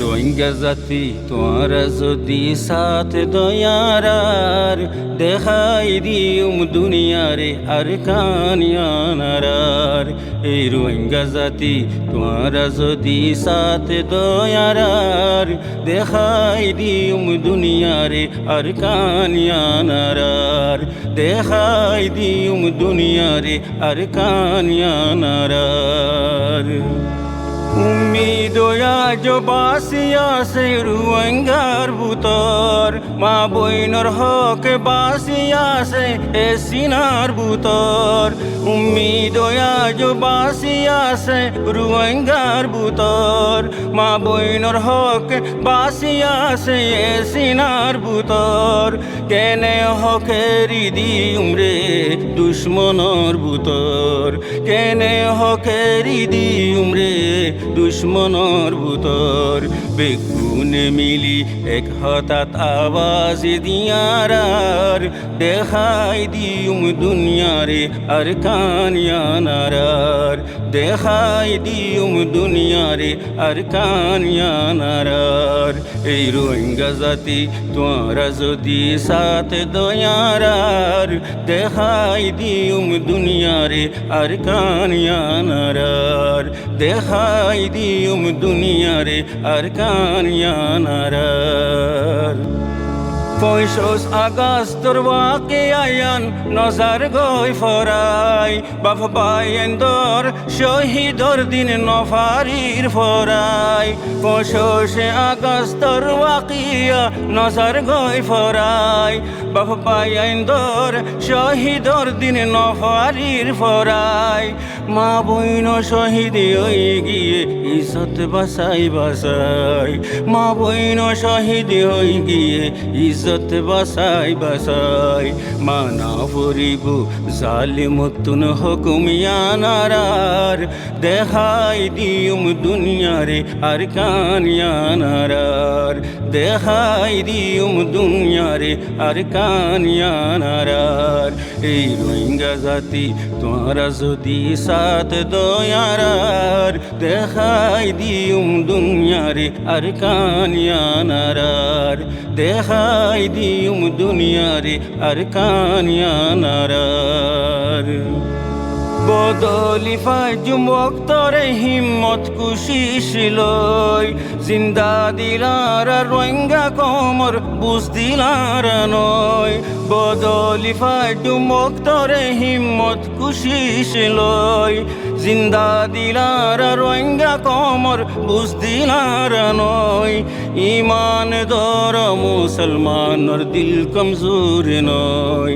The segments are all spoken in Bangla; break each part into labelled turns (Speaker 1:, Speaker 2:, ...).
Speaker 1: রোহিঙ্গা জাতি তোরা যদি সাথ দয়ারার দেখাই দিউম দুনিয়ারে আর কানিয়ানারার এই রোহিঙ্গা জাতি তোরা যদি সাথ দয়ারার দেখাই দিউম দুনিয়ারে আর কানিয়ানারার দেখাই দিউম দুনিয়ারে আর কানিয়ানারার উম্মিদ আজ বাসিয়া সে রোহিঙ্গার বুতর মা বইনর হক বাসিয়া সে এ সিনার বুতর উম্মিদ আজ বাসিয়া সে রোহিঙ্গার বুতর মা বইনর হক বাসিয়া সে এ সিনার বুতর কেনে হকেরি দিউম রে দুশ্মনর বুতর কেনে হকেরি দিউম রে দুশ্মনর বুতর বেগুনে মিলি এক হঠাৎ আওয়াজ দিয়ারার দেখাই দিউম দুনিয়ারে আর কানিয়ানারার দেখাই দিউম দুনিয়ারে আর কানিয়ানারার এই রোহিঙ্গা জাতি তোরা যদি সাথ দয়ারার দেখাই দিউম দুনিয়ারে আর কানিয়ানারার দেখাই দিউম দুনিয়ারে আর কানিয়ানারার 5 আগস্টর ওয়াকে আয়ান নজার গই ফরাই বাপ বাইন্দর শহীদর দিন নফারির ফরাই 5 আগস্টর ওয়াকিয়া নজার গই ফরাই বাপ বাইন্দর শহীদর দিন নফারির ফরাই মা বইন শহীদ হয়ে গিয়ে ইজ্জত বাসাই বাসাই মা বইন শহীদ হয়ে গিয়ে ইজ্জত বাসাই বাসাই মানা ফরিব জালিমতুন হুকুমিয়ানারার দেখাই দিউম দুনিয়ারে আর কানিয়ানারার দেখাই দিউম দুনিয়ারে আর কানিয়ানারার এই রোহিঙ্গা জাতি তোরা যদি সাথ দয়ারার দেখাই দিউম দুনিয়ারে আর কানিয়ানারার দেখাই দিউম দুনিয়ারে আর কানিয়ানারার বদলি ফাজুম ওক্তরে হিম্মত কুশিশিলই জিন্দা দিলার রোহিঙ্গা কমর বুঝ দিলার নয় বদলি ফাজুম ওক্তরে হিম্মত কুশিশিলই জিন্দা দিলার রোহিঙ্গা কমর বুঝ দিলার নয় ইমান দর মুসলমানর দিল কমজোর নয়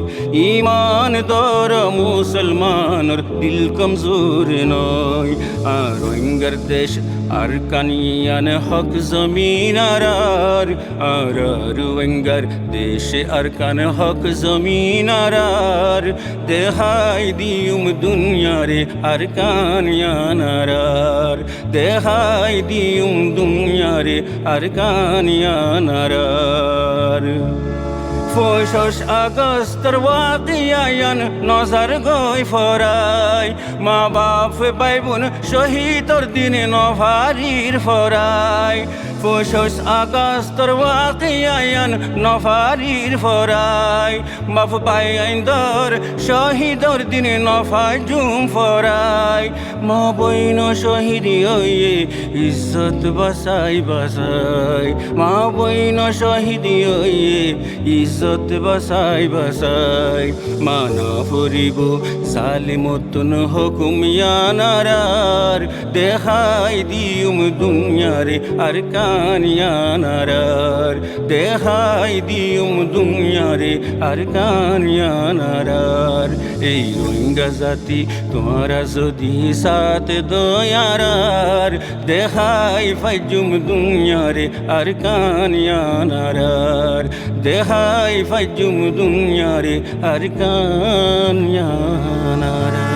Speaker 1: ইমান দর মুসলমানর দিল কমজোর নয় আর রোহিঙ্গার দেশ আর কানিয়ান হক জমিনারার আর রোহিঙ্গার দেশে আর কান হক জমিনারার দেখাই দিউম দুনিয়ারে আর কানিয়ানারার দেখাই দিউম দুনিয়ারে আর কানিয়ানারার 5 আগস্টর ওয়াকিয়ান নজার গই ফরাই মা বাপ ভাই বোন শহীদর দিনে নফারির ফরাই 5 আগস্টর ওয়াকিয়ান নফারির ফরাই বাপ বাইন্দর শহীদর দিনে নফাজুম ফরাই মা বইন শহীদ হইয়ে ইজ্জত বাসাই বাসাই মা বইন শহীদ হইয়ে ইজ্জত বাসাই বাসাই মানা ফরিব জালিমতুন হুকুমিয়ানারার দেখাই দিউম দুনিয়ারে আর কানিয়ানারার দেখাই দিউম দুনিয়ারে আর কানিয়ানারার এই রোহিঙ্গা জাতি তোরা যদি সাথ দয়ারার দেখাই ফাজুম দুনিয়ারে আর কানিয়ানারার দেখাই ফাজুম দুনিয়ারে আর কানিয়ানারার